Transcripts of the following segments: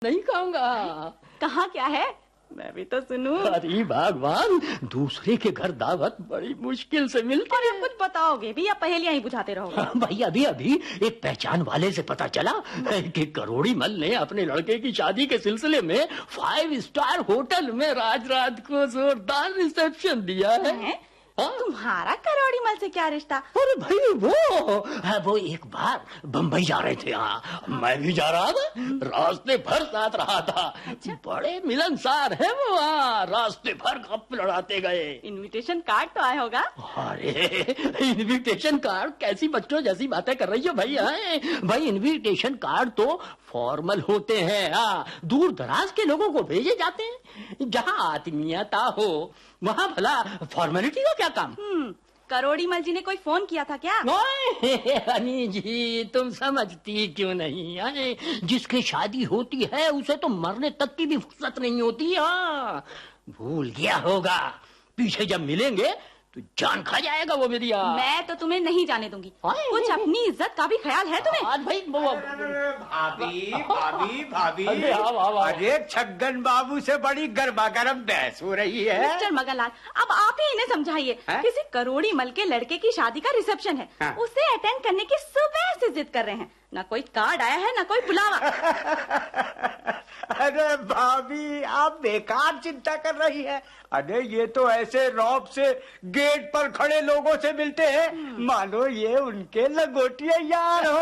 नहीं खाऊंगा। कहाँ क्या है, मैं भी तो सुनूं। अरे भगवान, दूसरे के घर दावत बड़ी मुश्किल से मिलती है। कुछ बताओगे भी या पहेलियां ही बुझाते रहोगे? भाई अभी अभी एक पहचान वाले से पता चला कि करोड़ी मल ने अपने लड़के की शादी के सिलसिले में 5 स्टार होटल में रात को जोरदार रिसेप्शन दिया है। तुम्हारा करोड़ी मल से क्या रिश्ता? अरे भाई वो एक बार बम्बई जा रहे थे, मैं भी जा रहा था, रास्ते भर साथ रहा था। अच्छा? बड़े मिलनसार है वो, रास्ते भर गप लड़ाते गए। इनविटेशन कार्ड तो आया होगा? अरे इनविटेशन कार्ड कैसी बच्चों जैसी बातें कर रही हो भाई। भाई इनविटेशन कार्ड तो फॉर्मल होते हैं, दूर दराज के लोगों को भेजे जाते हैं। जहाँ आत्मीयता हो वहाँ भला फॉर्मेलिटी का क्या काम? करोड़ी मल जी ने कोई फोन किया था क्या? हनी जी, तुम समझती क्यों नहीं है? जिसकी शादी होती है उसे तो मरने तक की भी फुर्सत नहीं होती। भूल गया होगा, पीछे जब मिलेंगे तो जान खा जाएगा वो मेरी। मैं तो तुम्हें नहीं जाने दूंगी। कुछ अपनी इज्जत का भी ख्याल है तुम्हें? आज भाई भाभी भाभी भाभी, अरे छगन बाबू से बड़ी गर्मा गर्म बहस हो रही है। मिस्टर मगनलाल, अब आप ही इन्हें समझाइए। किसी करोड़ी मल के लड़के की शादी का रिसेप्शन है, उसे अटेंड करने की सुबह से जिद कर रहे हैं। ना कोई कार्ड आया है, ना कोई बुलावा। अरे भाभी, आप बेकार चिंता कर रही है। अरे ये तो ऐसे रौब से गेट पर खड़े लोगों से मिलते हैं मानो ये उनके लंगोटिया यार हो।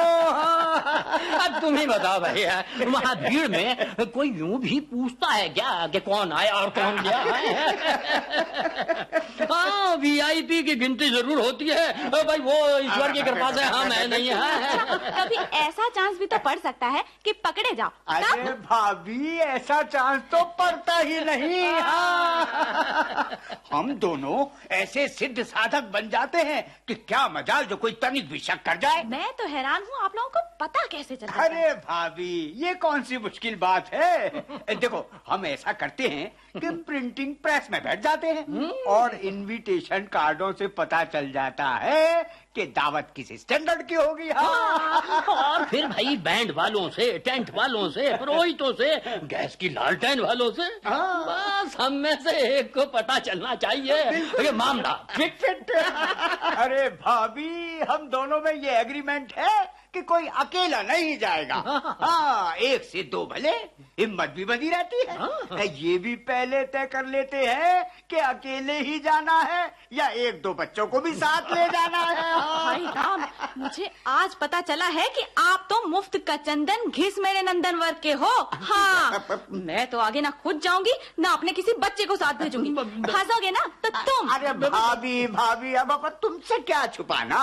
अब तुम ही बताओ भैया, वहाँ भीड़ में कोई यूं भी पूछता है क्या कि कौन आया और कौन गया है? हाँ, वीआईपी की गिनती जरूर होती है भाई, वो ईश्वर की कृपा से हम है नहीं है। कभी ऐसा चांस भी तो पड़ सकता है कि पकड़े जाओ। अरे भाभी, ऐसा चांस तो पड़ता ही नहीं। हम दोनों ऐसे सिद्ध साधक बन जाते हैं कि क्या मजाल जो कोई तनिक भी शक कर जाए। मैं तो हैरान हूँ, आप लोगों को पता कैसे चला? अरे भाभी, ये कौन सी मुश्किल बात है। देखो, हम ऐसा करते हैं कि प्रिंटिंग प्रेस में बैठ जाते हैं और इनविटेशन कार्डों से पता चल जाता है कि दावत किस स्टैंडर्ड की होगी। और फिर भाई बैंड वालों से, टेंट वालों से, पुरोहितों से, गैस की लालटेन वालों से, बस हम में से एक को पता चलना चाहिए ये मामला फिट। अरे भाभी, हम दोनों में ये एग्रीमेंट है कि कोई अकेला नहीं जाएगा। हाँ, एक से दो भले, हिम्मत भी बनी रहती है। ये भी पहले तय कर लेते हैं कि अकेले ही जाना है या एक दो बच्चों को भी साथ ले जाना है। भाई राम, मुझे आज पता चला है कि आप तो मुफ्त का चंदन घिस मेरे नंदन वर्ग के हो। हाँ, मैं तो आगे ना खुद जाऊंगी ना अपने किसी बच्चे को साथ भेजूंगी। फंसोगे ना तो तुम। अरे भाभी, अब तुमसे क्या छुपाना।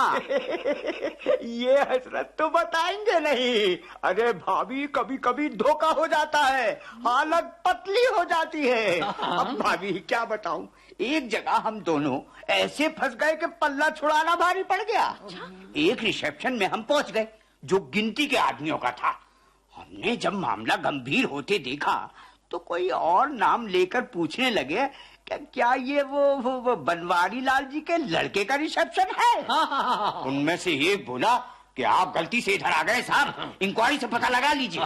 ये हसरत तो बताएंगे नहीं। अरे भाभी, कभी कभी धोखा हो जाता है, हालत पतली हो जाती है। अब भाभी क्या बताऊं, एक जगह हम दोनों ऐसे फंस गए कि पल्ला छुड़ाना भारी पड़ गया। एक रिसेप्शन में हम पहुंच गए जो गिनती के आदमियों का था। हमने जब मामला गंभीर होते देखा तो कोई और नाम लेकर पूछने लगे क्या ये वो बनवारी लाल जी के लड़के का रिसेप्शन है। उनमें से एक बोला कि आप गलती से इधर आ गए साहब, इंक्वायरी से पता लगा लीजिए।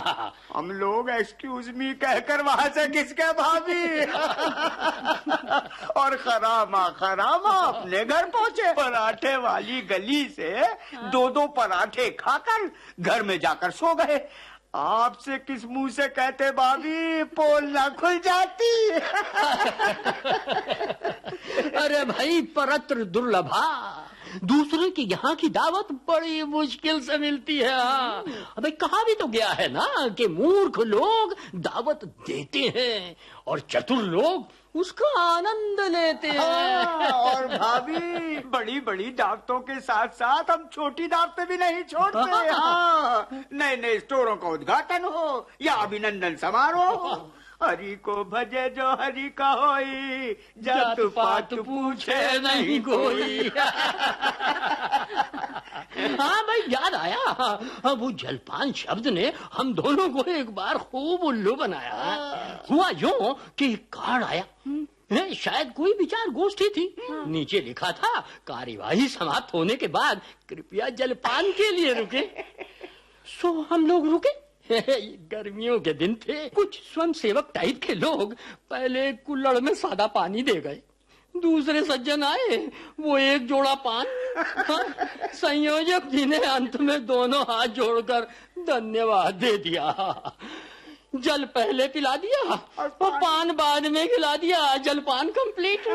हम लोग एक्सक्यूज मी कहकर वहां से खिसके भाभी और खरामा अपने घर पहुंचे। पराठे वाली गली से 2-2 पराठे खाकर घर में जाकर सो गए। आपसे किस मुंह से कहते भाभी, पोल ना खुल जाती। अरे भाई, परत्र दुर्लभा, दूसरे की यहाँ की दावत बड़ी मुश्किल से मिलती है। अबे कहा भी तो गया है ना कि मूर्ख लोग दावत देते हैं और चतुर लोग उसका आनंद लेते हैं। और भाभी, बड़ी बड़ी दावतों के साथ साथ हम छोटी दावतें भी नहीं छोड़ते। नए स्टोरों का उद्घाटन हो या अभिनंदन समारोह, हरि को भजे जो हरि का होई, जात पात पूछे नहीं कोई। हाँ भाई, याद आया, वो जलपान शब्द ने हम दोनों को एक बार खूब उल्लू बनाया। हुआ यूं कि कार्ड आया, शायद कोई विचार गोष्ठी थी। नीचे लिखा था, कार्यवाही समाप्त होने के बाद कृपया जलपान के लिए रुके। सो हम लोग रुके। गर्मियों के दिन थे, कुछ स्वयंसेवक टाइप के लोग पहले कुल्हड़ में सादा पानी दे गए। दूसरे सज्जन आए, वो एक जोड़ा पान। संयोजक जी ने अंत में दोनों हाथ जोड़कर धन्यवाद दे दिया। जल पहले पिला दिया और पान बाद में खिला दिया। जलपान कंप्लीट।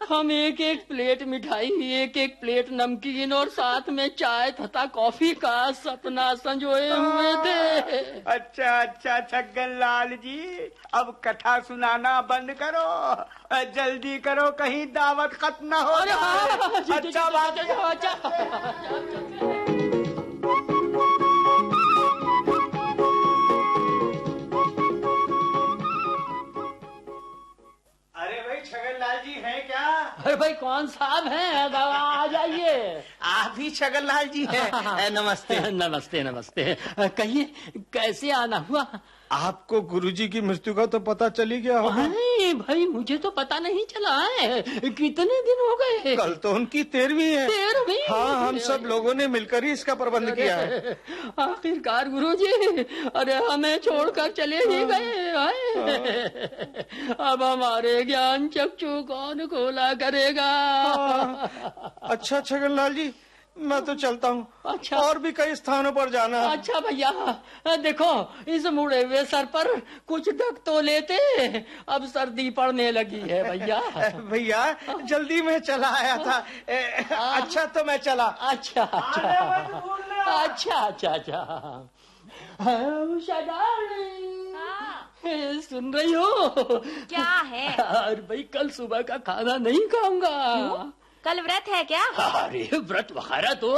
हम एक एक प्लेट मिठाई, एक एक प्लेट नमकीन और साथ में चाय तथा कॉफी का सपना संजोए हुए थे। अच्छा अच्छा छगन लाल जी, अब कथा सुनाना बंद करो, जल्दी करो, कहीं दावत खत्म न हो जाए। अच्छा बात है। छगन लाल जी हैं क्या? अरे भाई कौन साहब हैं? आ जाइए। आप ही छगन लाल जी हैं? नमस्ते। नमस्ते नमस्ते। कहिए कैसे आना हुआ? आपको गुरुजी की मृत्यु का तो पता चल ही गया होगा। नहीं भाई, मुझे तो पता नहीं चला है। कितने दिन हो गए? कल तो उनकी 13वीं है। 13वीं? हाँ, हम सब लोगों ने मिलकर ही इसका प्रबंध किया है। आखिरकार गुरुजी, अरे हमें छोड़कर चले ही गए। अब हमारे ज्ञान चक्षु कौन खोला करेगा? अच्छा छगन लाल जी, मैं तो चलता हूँ। अच्छा, और भी कई स्थानों पर जाना है। अच्छा भैया, देखो इस मुड़े हुए सर पर कुछ ढक तो लेते, अब सर्दी पड़ने लगी है भैया। भैया जल्दी में चला आया था। अच्छा तो मैं चला। अच्छा अच्छा अच्छा अच्छा अच्छा। उषा डार्लिंग, सुन रही हो? क्या है? अरे भाई, कल सुबह का खाना नहीं खाऊंगा। कल व्रत है क्या? अरे व्रत वगैरह तो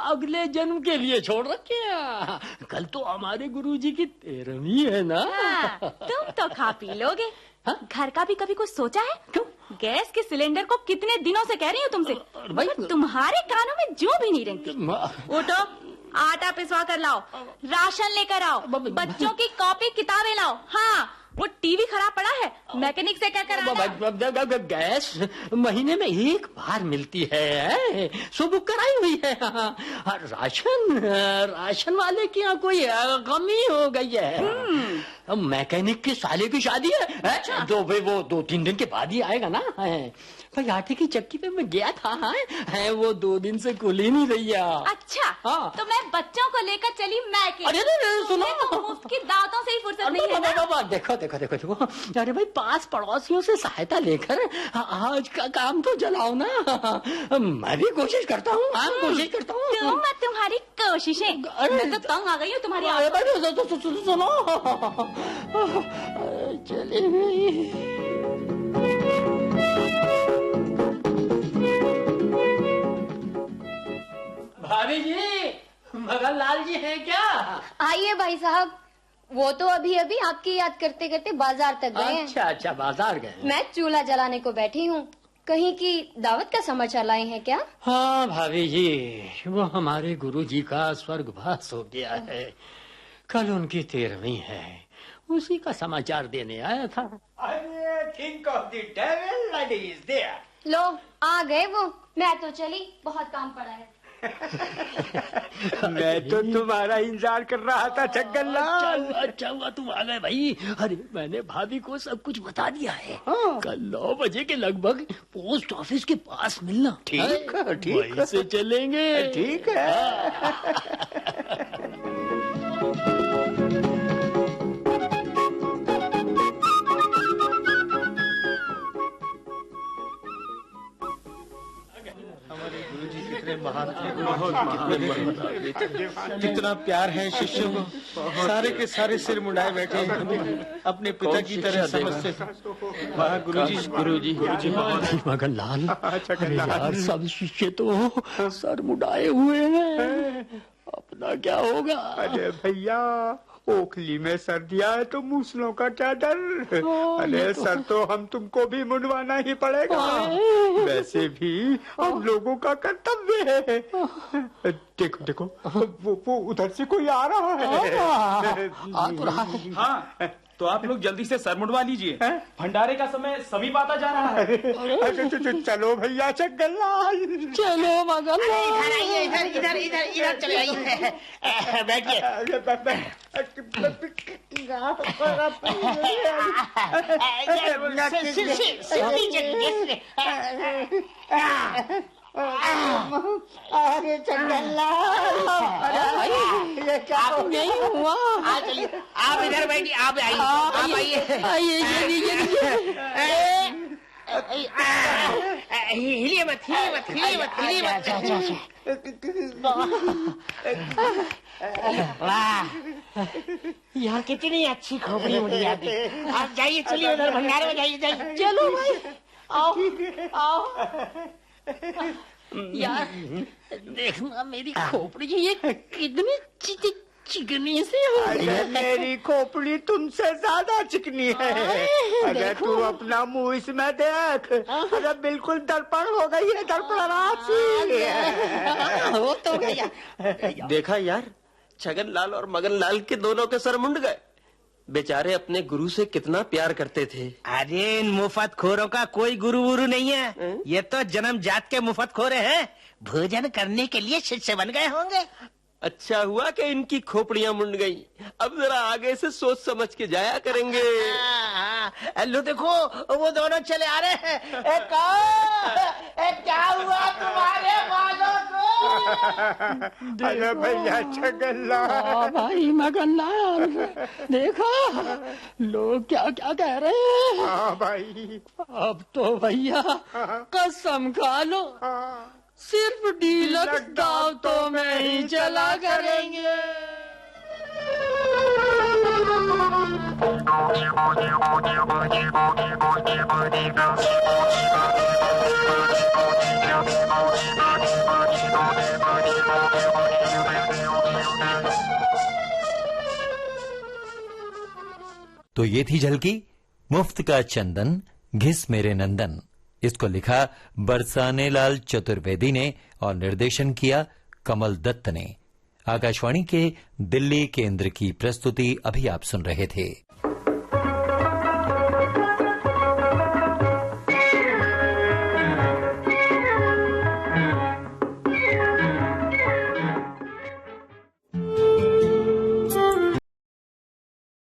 अगले जन्म के लिए छोड़ रखे हैं। कल तो हमारे गुरुजी की 13वीं है ना। तुम तो खा पी लोगे। घर का भी कभी कुछ सोचा है? क्यों? गैस के सिलेंडर को कितने दिनों से कह रही हूँ तुमसे, भाई तुम्हारे कानों में जो भी नहीं रेंगती। उठो, आटा पिसवा कर लाओ, राशन लेकर आओ, बच्चों की कॉपी किताबें लाओ। हाँ, वो टीवी खराब पड़ा है, मैकेनिक से क्या कराना? गैस महीने में एक बार मिलती है, सो बुक कराई हुई है। राशन वाले की यहाँ कोई कमी हो गई है। मैकेनिक के साले की शादी है। अच्छा। तो भाई वो 2-3 दिन के बाद ही आएगा ना। भाई आटे की चक्की पे मैं गया था, वो 2 दिन से खुल ही नहीं रही है। अच्छा। हाँ। तो मैं बच्चों को लेकर चली मैके। अरे सुनो, तो मुफ्त की दांतों से ही फुर्सत नहीं है ना? देखो देखो देखो देखो, अरे भाई पास पड़ोसियों से सहायता लेकर आज का काम तो चलाओ ना। मैं भी कोशिश करता हूँ। कोशिश करता हूँ। मैं तुम्हारी कोशिशें, मैं तो तंग आ गई हूँ तुम्हारी। अरे भाई सुनो, चले भाभी जी, मगन लाल जी हैं क्या? आइए भाई साहब, वो तो अभी अभी आपकी याद करते करते बाजार तक गए हैं। अच्छा अच्छा, बाजार गए। मैं चूल्हा जलाने को बैठी हूँ। कहीं की दावत का समाचार लाए हैं क्या? हाँ भाभी जी, वो हमारे गुरुजी का स्वर्गवास हो गया है। कल उनकी 13वीं है, उसी का समाचार देने आया था। Think of the devil that is there. लो आ गए वो। मैं तो चली, बहुत काम पड़ा है। मैं तो तुम्हारा इंतजार कर रहा था छगन लाल। अच्छा हुआ तुम आ गए भाई। अरे मैंने भाभी को सब कुछ बता दिया है। कल 9 बजे के लगभग पोस्ट ऑफिस के पास मिलना। ठीक है, वहीं से चलेंगे। ठीक है। महान कितना प्यार है शिष्यों को। सारे के सारे सिर मुंडाए बैठे अपने पिता की तरह समझते। गुरुजी मगन लाल, अरे यार सब शिष्य तो सर मुंडाए हुए हैं, अपना क्या होगा? अरे भैया, ओखली में सर दिया है तो मूसलों का क्या डर। अरे सर तो हम तुमको भी मुंडवाना ही पड़ेगा। वैसे भी हम लोगों का कर्तव्य है। देखो देखो, वो उधर से कोई आ रहा है। आ तो रहा है। हाँ, तो आप लोग जल्दी से सर मुंडवा लीजिए, भंडारे का समय समीप आता जा रहा है। चलो भैया छगनलाल, चलो मगनलाल, इधर इधर चले आइए, बैठिए। अरे छगनलाल, ये क्या नहीं हुआ। आप इधर बैठिए, आप आइए, आप आइए। आइए हिलिए मत, हिलिए मत। वाह, यहाँ कितनी अच्छी खोपड़ी मुड़ी आती। आप जाइए, चलिए उधर भंडारे में जाइए। चलो भाई, आओ। यार देखना मेरी खोपड़ी, ये कितनी चिकनी सी हो रही है। मेरी खोपड़ी तुमसे ज्यादा चिकनी है। अरे तू अपना मुंह इसमें देख, अरे बिल्कुल दर्पण हो गई है, दर्पण राशि। वो तो भैया देखा यार, छगनलाल और मगनलाल के दोनों के सर मुंड गए। बेचारे अपने गुरु से कितना प्यार करते थे। अरे इन मुफ्त खोरों का कोई गुरु वुरु नहीं है, ये तो जन्म जात के मुफ्त खोरे हैं। भोजन करने के लिए शिष्य बन गए होंगे। अच्छा हुआ कि इनकी खोपड़ियां मुंड गई। अब जरा आगे से सोच समझ के जाया करेंगे। लो देखो, वो दोनों चले आ रहे हैं। क्या हुआ तुम्हारे बालों को? अरे भैया छगनलाल, भाई मगनलाल, देखो लोग क्या क्या कह रहे हैं। हाँ भाई, अब तो भैया कसम खा लो, सिर्फ डीलक्स दावतों में ही चला करेंगे। तो ये थी झलकी मुफ्त का चंदन घिस मेरे नंदन। इसको लिखा बरसाने लाल चतुर्वेदी ने और निर्देशन किया कमल दत्त ने। आकाशवाणी के दिल्ली केंद्र की प्रस्तुति अभी आप सुन रहे थे।